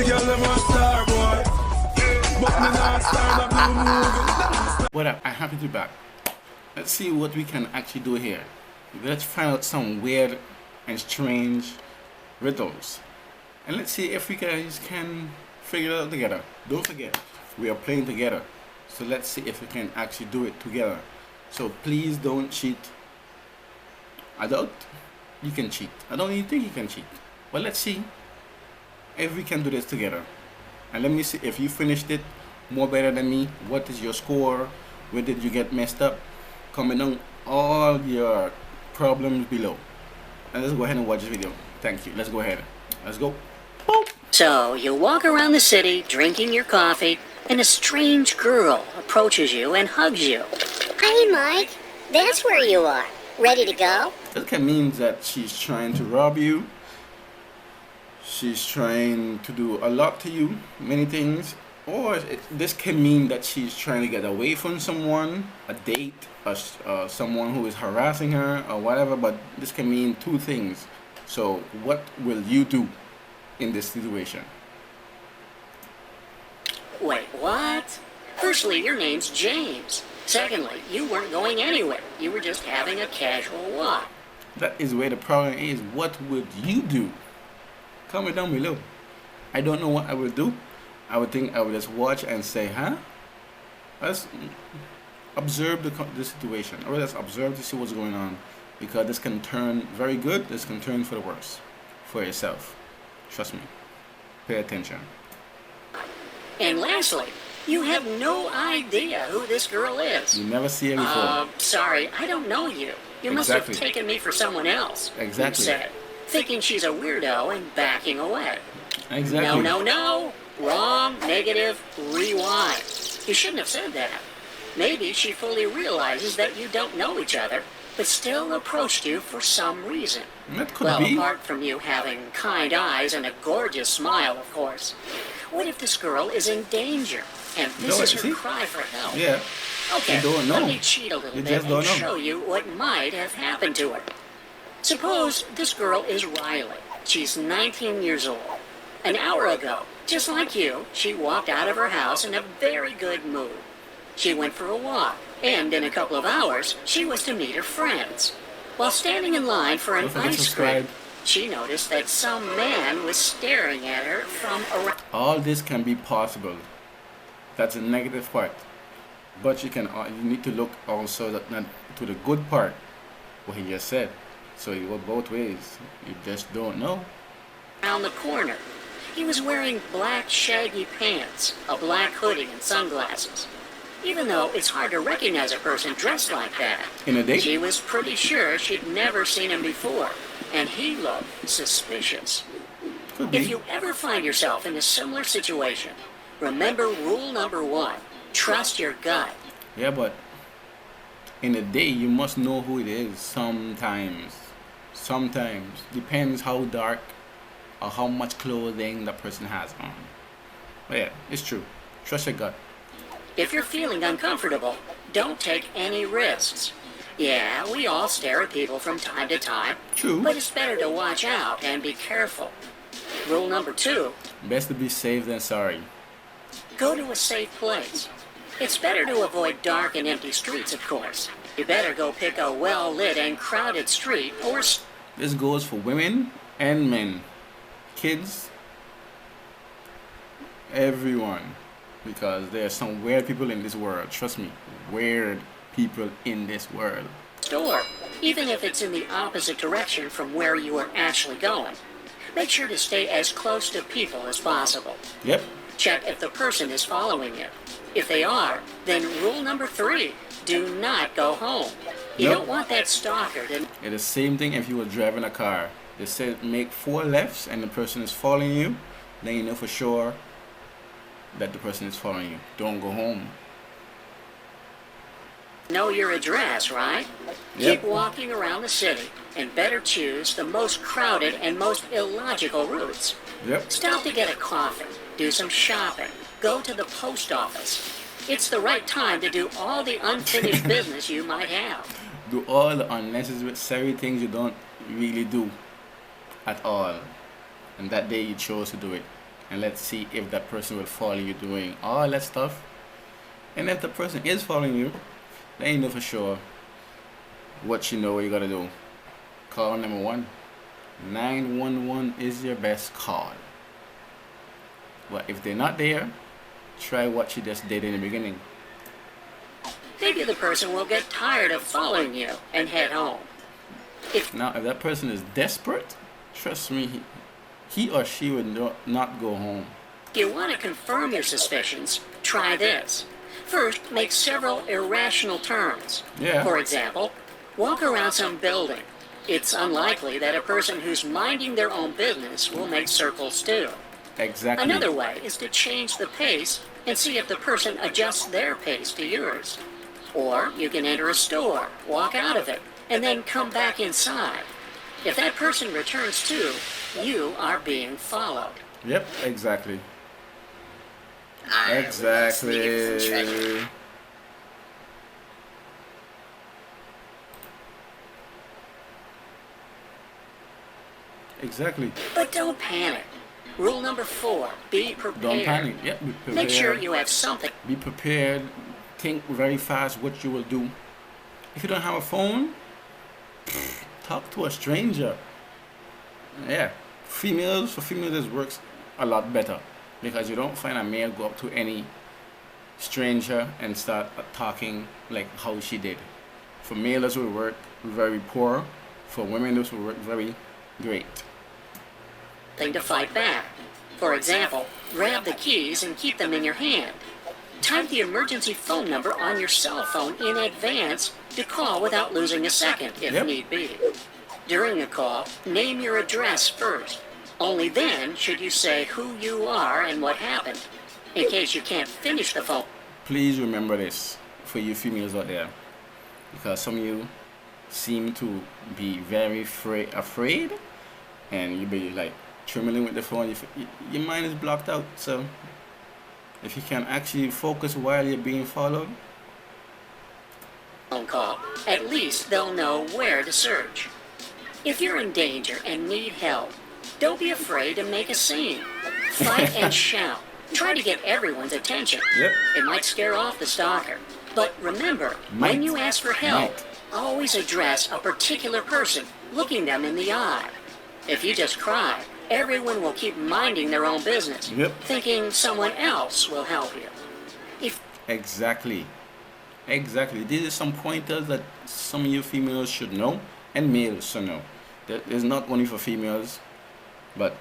What up? I'm happy to be back. Let's see what we can actually do here. Let's find out some weird and strange riddles. And let's see if we guys can figure it out together. Don't forget, we are playing together. So let's see if we can actually do it together. So please don't cheat. I doubt you can cheat. I don't even think you can cheat. But let's see if we can do this together. And let me see if you finished it more better than me. What is your score? Where did you get messed up? Comment down all your problems below. And let's go ahead and watch this video. Thank you. Let's go ahead. Let's go. Boop. So you walk around the city drinking your coffee, and a strange girl approaches you and hugs you. Hey Mike, that's where you are. Ready to go? That can mean that she's trying to rob you. She's trying to do a lot to you, many things. Or this can mean that she's trying to get away from someone, a date, someone who is harassing her or whatever. But this can mean two things. So what will you do in this situation? Wait, what? Firstly, your name's James. Secondly, you weren't going anywhere. You were just having a casual walk. That is where the problem is. What would you do? Comment down below. I don't know what I would do. I would think I would just watch and say, huh? Let's observe the situation. Or let's observe to see what's going on. Because this can turn very good. This can turn for the worse. For yourself. Trust me. Pay attention. And lastly, you have no idea who this girl is. You never see her before. Sorry, I don't know you. You must have taken me for someone else. Exactly. You said, thinking she's a weirdo and backing away. Exactly. No. Wrong, negative, rewind. You shouldn't have said that. Maybe she fully realizes that you don't know each other, but still approached you for some reason. That could be. Apart from you having kind eyes and a gorgeous smile, of course. What if this girl is in danger, and this is her cry for help? Yeah. Okay, you don't know. let me cheat a little bit and show you what might have happened to her. Suppose this girl is Riley. She's 19 years old. An hour ago, just like you, she walked out of her house in a very good mood. She went for a walk, and in a couple of hours, she was to meet her friends. While standing in line for an ice cream, she noticed that some man was staring at her from around. All this can be possible. That's a negative part. But you need to look also to the good part, what he just said. So you go both ways. You just don't know. Around the corner. He was wearing black shaggy pants, a black hoodie, and sunglasses. Even though it's hard to recognize a person dressed like that, in a date? She was pretty sure she'd never seen him before, and he looked suspicious. If you ever find yourself in a similar situation, remember rule number 1, trust your gut. Yeah, but in a day you must know who it is sometimes. Sometimes. Depends how dark or how much clothing that person has on. But yeah, it's true. Trust your gut. If you're feeling uncomfortable, don't take any risks. Yeah, we all stare at people from time to time. True. But it's better to watch out and be careful. Rule number 2. Best to be safe than sorry. Go to a safe place. It's better to avoid dark and empty streets, of course. You better go pick a well-lit and crowded street or... This goes for women and men. Kids. Everyone. Because there are some weird people in this world. Trust me. Weird people in this world. Store, even if it's in the opposite direction from where you are actually going. Make sure to stay as close to people as possible. Yep. Check if the person is following you. If they are, then rule number 3, do not go home. You don't want that stalker to... It's the same thing if you were driving a car. They said make 4 lefts and the person is following you. Then you know for sure that the person is following you. Don't go home. Know your address, right? Yep. Keep walking around the city and better choose the most crowded and most illogical routes. Yep. Stop to get a coffee, do some shopping, go to the post office. It's the right time to do all the unfinished business you might have. Do all the unnecessary things you don't really do at all. And that day you chose to do it. and let's see if that person will follow you doing all that stuff. And if the person is following you, then you know for sure what you gotta do. Call number one. 911 is your best call. But if they're not there, try what you just did in the beginning. Maybe the person will get tired of following you and head home. If that person is desperate, trust me, he or she would not go home. If you want to confirm your suspicions, try this. First, make several irrational turns. Yeah. For example, walk around some building. It's unlikely that a person who's minding their own business will make circles too. Exactly. Another way is to change the pace and see if the person adjusts their pace to yours. Or you can enter a store, walk out of it, and then come back inside. If that person returns too, you are being followed. Yep, exactly. Exactly. Exactly. But don't panic. Rule number 4, be prepared. Don't panic. Yep, be prepared. Make sure you have something. Be prepared. Think very fast what you will do. If you don't have a phone, talk to a stranger. Yeah. For females this works a lot better because you don't find a male go up to any stranger and start talking like how she did. For males this will work very poor. For women this will work very great. Thing to fight back. For example, grab the keys and keep them in your hand. Type the emergency phone number on your cell phone in advance to call without losing a second if need be. During a call, name your address first. Only then should you say who you are and what happened. In case you can't finish the phone. Please remember this for you females out there, because some of you seem to be very afraid, and you be like trembling with the phone. Your mind is blocked out. So if you can actually focus while you're being followed. Phone call. At least they'll know where to search. If you're in danger and need help, don't be afraid to make a scene. Fight and shout. Try to get everyone's attention. Yep. It might scare off the stalker. But remember, when you ask for help, always address a particular person, looking them in the eye. If you just cry, everyone will keep minding their own business, thinking someone else will help you. Exactly. These are some pointers that some of you females should know, and males should know. That is not only for females, but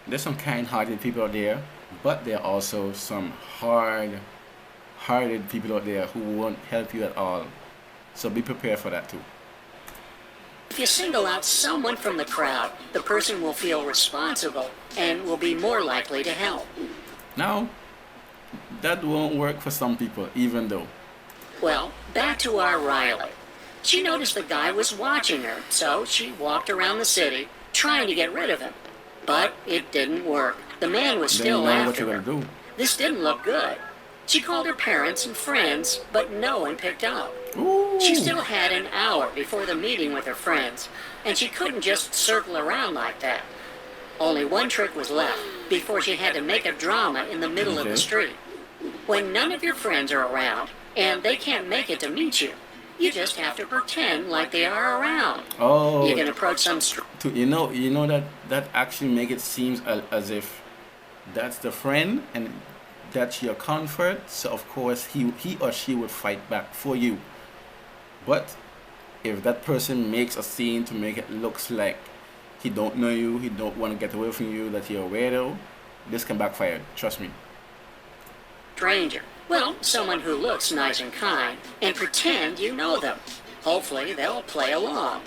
there's some kind-hearted people out there, but there are also some hard-hearted people out there who won't help you at all. So be prepared for that too. If you single out someone from the crowd, the person will feel responsible and will be more likely to help. Now, that won't work for some people, even though. Well, back to our Riley. She noticed the guy was watching her, so she walked around the city trying to get rid of him. But it didn't work. The man was still after her. This didn't look good. She called her parents and friends, but no one picked up. Ooh. She still had an hour before the meeting with her friends, and she couldn't just circle around like that. Only one trick was left before she had to make a drama in the middle of the street. When none of your friends are around, and they can't make it to meet you, you just have to pretend like they are around. Oh. You can approach some you know that actually make it seem as if that's the friend and that's your comfort. So of course he or she would fight back for you. But if that person makes a scene to make it looks like he don't know you, he don't want to get away from you, that you're a weirdo, this can backfire. Trust me. Stranger. Well, someone who looks nice and kind, and pretend you know them. Hopefully, they'll play along.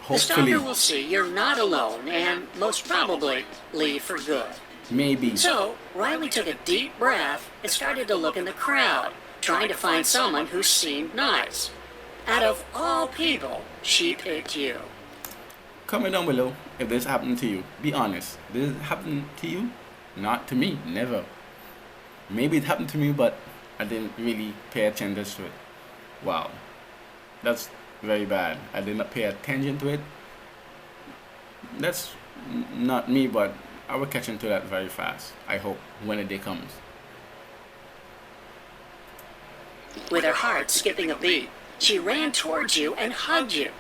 The stalker will see you're not alone and, most probably, leave for good. Maybe. So, Riley took a deep breath and started to look in the crowd, trying to find someone who seemed nice. Out of all people, she picked you. Comment down below if this happened to you. Be honest. Did it happen to you? Not to me. Never. Maybe it happened to me, but I didn't really pay attention to it. Wow. That's very bad. I did not pay attention to it. That's not me, but I will catch into that very fast. I hope when the day comes. With her heart skipping a beat, she ran towards you and hugged you.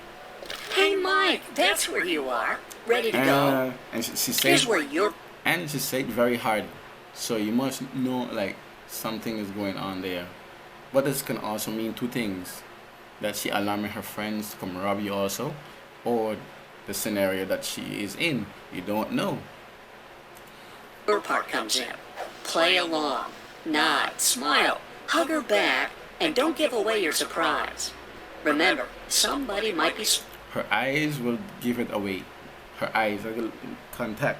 Hey, Mike, that's where you are. Ready to go. And she said, Here's where you're. and she said very hard. So you must know like something is going on there. But this can also mean two things: that she allowing her friends to come rob you also, or the scenario that she is in. You don't know. Your part comes in. Play along. Nod. Smile. Hug her back. And don't give away your surprise. Remember, somebody might be. Her eyes will give it away. Her eyes, contact.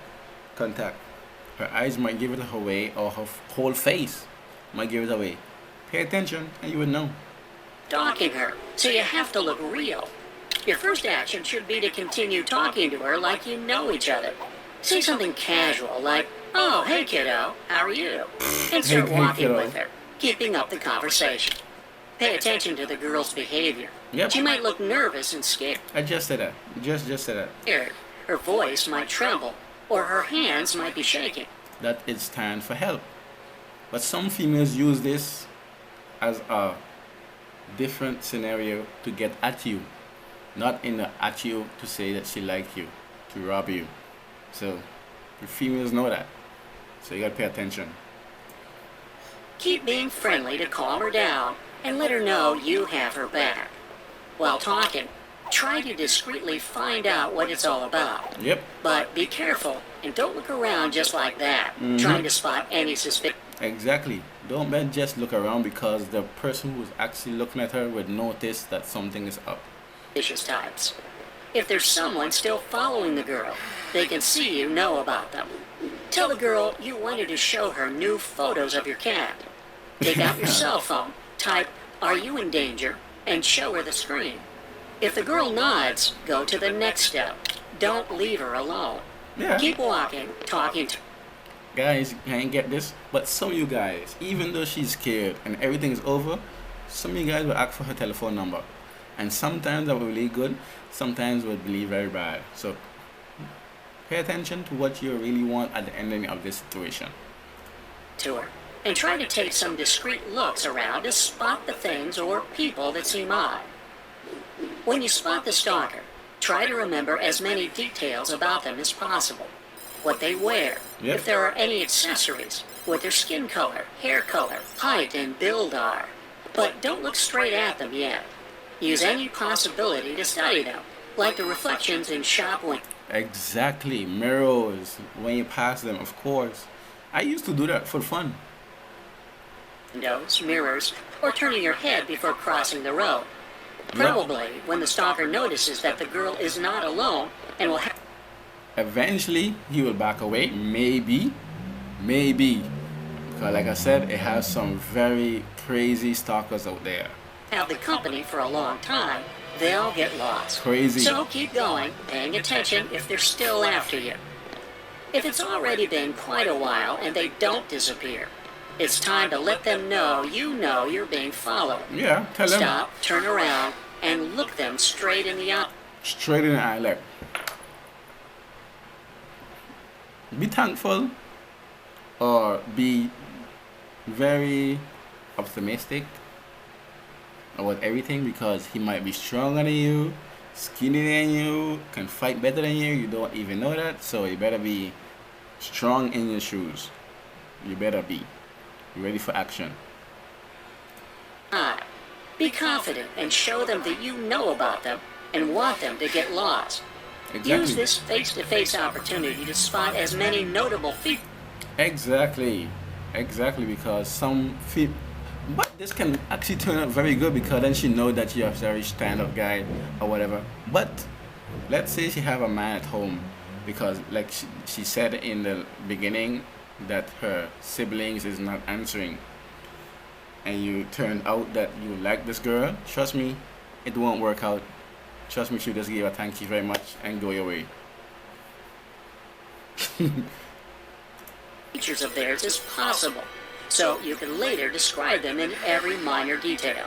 Her eyes might give it away, or her whole face might give it away. Pay attention, and you would know. Stalking her, so you have to look real. Your first action should be to continue talking to her like you know each other. Say something casual like, "Oh, hey kiddo, how are you?" And start walking with her, keeping up the conversation. Pay attention to the girl's behavior. Yep. She might look nervous and scared. I just said that. Just said that. Her voice might tremble, or her hands might be shaking. That it's time for help. But some females use this as a different scenario to get at you. Not in the at you to say that she like you, to rob you. So the females know that. So you gotta pay attention. Keep being friendly to calm her down and let her know you have her back. While talking, try to discreetly find out what it's all about. Yep. But be careful and don't look around just like that, trying to spot any suspicion. Exactly. Don't just look around, because the person who's actually looking at her would notice that something is up. Types. If there's someone still following the girl, they can see you know about them. Tell the girl you wanted to show her new photos of your cat. Take out your cell phone, type, "Are you in danger?" and show her the screen. If the girl nods, go to the next step. Don't leave her alone. Yeah. Keep walking, talking to Guys, I ain't get this, but some of you guys, even though she's scared and everything is over, some of you guys will ask for her telephone number. And sometimes that will be good, sometimes will be very bad. So pay attention to what you really want at the ending of this situation. to her. And try to take some discreet looks around to spot the things or people that seem odd. When you spot the stalker, try to remember as many details about them as possible. What they wear, if there are any accessories, what their skin color, hair color, height, and build are. But don't look straight at them yet. Use any possibility to study them, like the reflections in shop windows. Exactly, mirrors, when you pass them, of course. I used to do that for fun. Windows, mirrors, or turning your head before crossing the road. Probably when the stalker notices that the girl is not alone and will have... Eventually, he will back away. Maybe. Because like I said, it has some very crazy stalkers out there. Have the company for a long time, they'll get lost. Crazy. So keep going, paying attention if they're still after you. If it's already been quite a while and they don't disappear, it's time to let them know you're being followed. Yeah, tell them. Stop, turn around, and look them straight in the eye. Straight in the eye, like. Be thankful or be very optimistic about everything, because he might be stronger than you, skinnier than you, can fight better than you don't even know that. So you better be strong in your shoes. You better be ready for action. Be confident and show them that you know about them and want them to get lost. Exactly. Use this face-to-face opportunity to spot as many notable features. Exactly, because but this can actually turn out very good, because then she know that you're a very stand-up guy or whatever. But let's say she have a man at home, because like she said in the beginning that her siblings is not answering, and you turn out that you like this girl. Trust me, it won't work out. Trust me, she'll just give a thank you very much and go your way. Features of theirs as possible, so you can later describe them in every minor detail.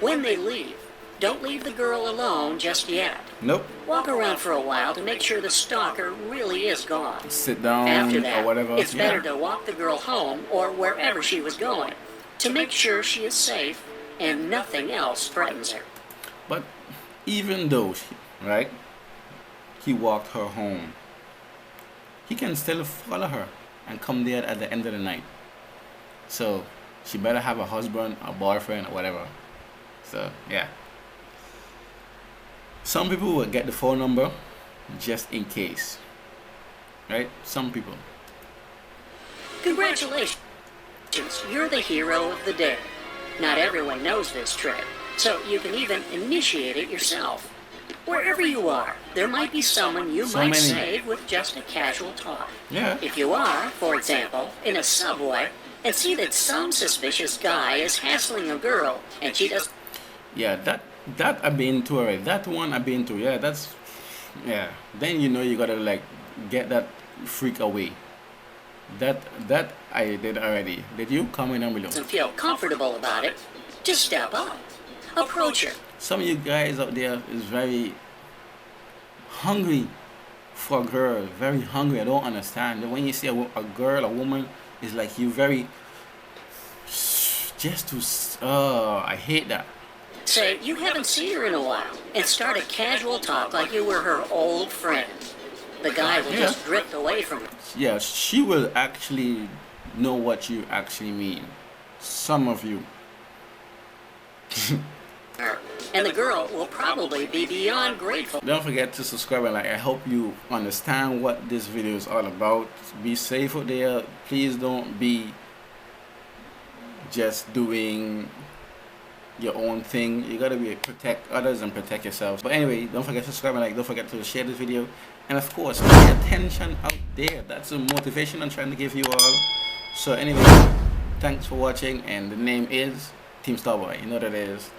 When they leave, Don't leave the girl alone just yet. Nope. Walk around for a while to make sure the stalker really is gone. Sit down After that, or whatever. it's better to walk the girl home or wherever she was going to make sure she is safe and nothing else threatens her. But even though, right, he walked her home, he can still follow her and come there at the end of the night. So she better have a husband, a boyfriend, or whatever. So yeah. Some people will get the phone number just in case. Right? Some people. Congratulations. You're the hero of the day. Not everyone knows this trick, so you can even initiate it yourself. Wherever you are, there might be someone you might save with just a casual talk. Yeah. If you are, for example, in a subway and see that some suspicious guy is hassling a girl and she does... Yeah, that I've been to already. That one I've been to. Yeah, that's... Yeah. Then you know you gotta like get that freak away. That I did already. Did you? Comment down below. Doesn't feel comfortable about it, just step up. Approach her. Some of you guys out there is very hungry for a girl. Very hungry. I don't understand. When you see a girl, a woman, it's like you very... Just to... Oh, I hate that. Say you haven't seen her in a while and start a casual talk like you were her old friend. The guy will just drift away from her. Yeah, she will actually know what you actually mean. Some of you. And the girl will probably be beyond grateful. Don't forget to subscribe and like. I hope you understand what this video is all about. Be safe out there. Please don't be just doing your own thing. You gotta protect others and protect yourself. But anyway, don't forget to subscribe and like. Don't forget to share this video. And of course, pay attention out there. That's the motivation I'm trying to give you all. So anyway, thanks for watching. And the name is Team Starboy. You know what it is.